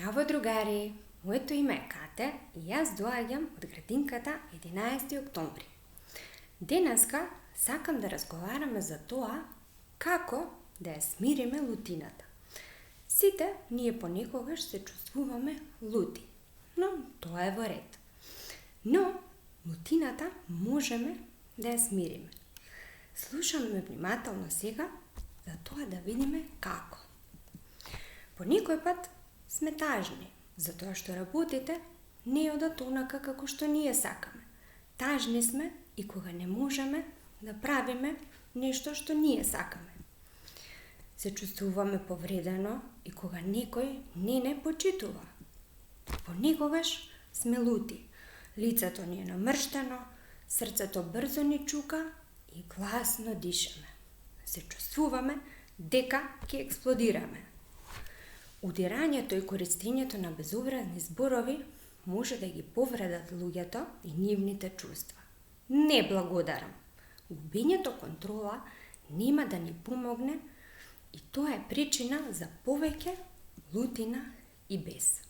Здраво, другари! Моето име е Кате и аз доаѓам од градинката 11 октомври. Денеска сакам да разговараме за тоа како да ја смириме лутината. Сите ние понекогаш се чувствуваме лути, но тоа е во ред. Но лутината можеме да ја смириме. Слушаме внимателно сега за тоа да видиме како. По некој пат сме тажни, затоа што работите не одат онака како што ние сакаме. Тажни сме и кога не можеме да правиме нешто што ние сакаме. Се чувствуваме повредено и кога некој не почитува. Понекогаш сме лути, лицето ни е намрштено, срцето брзо ни чука и гласно дишаме. Се чувствуваме дека ќе експлодираме. Удирањето и користењето на безобразни зборови може да ги повредат луѓето и нивните чувства. Не благодарам. Губењето контрола нема да ни помогне и тоа е причина за повеќе лутина и бес.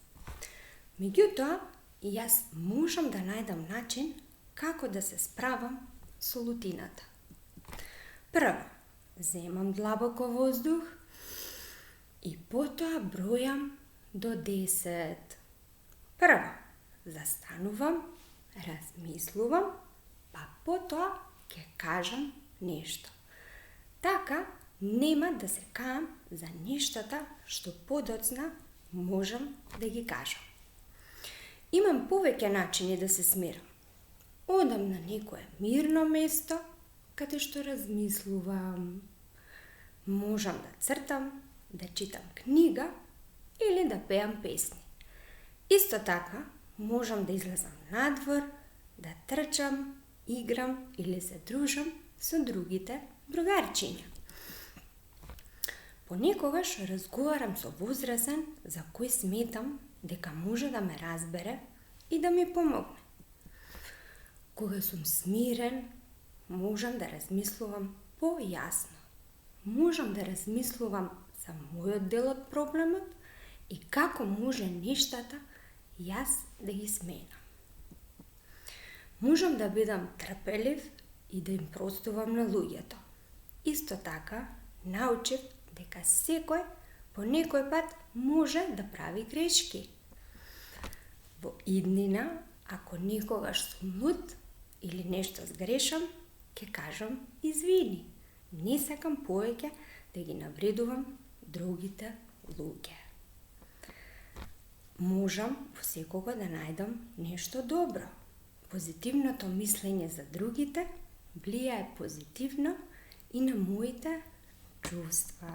Меѓутоа, и јас можам да најдам начин како да се справам со лутината. Прво, земам длабоко воздух и потоа бројам до 10. Прво, застанувам, размислувам, па потоа ќе кажам нешто. Така нема да се каам за нештата што подоцна можам да ги кажам. Имам повеќе начини да се смирам. Одам на некое мирно место, каде што размислувам. Можам да цртам, да читам книга или да пеам песни. Исто така, можам да излезам надвор, да трчам, играм или се дружам со другите другарчиња. Понекогаш разговарам со возрасен за кој сметам дека може да ме разбере и да ми помогне. Кога сум смирен, можам да размислувам појасно. Можам да размислувам за мојот дел од проблемот и како може нештата јас да ги сменам. Можам да бидам трпелив и да им простувам на луѓето. Исто така, научив дека секој по некој пат може да прави грешки. Во иднина, ако некогаш сум лут или нешто сгрешам, ќе кажам извини. Не сакам повеќе да ги навредувам другите луѓе. Можам во секого да најдам нешто добро. Позитивното мислење за другите влијае позитивно и на моите чувства.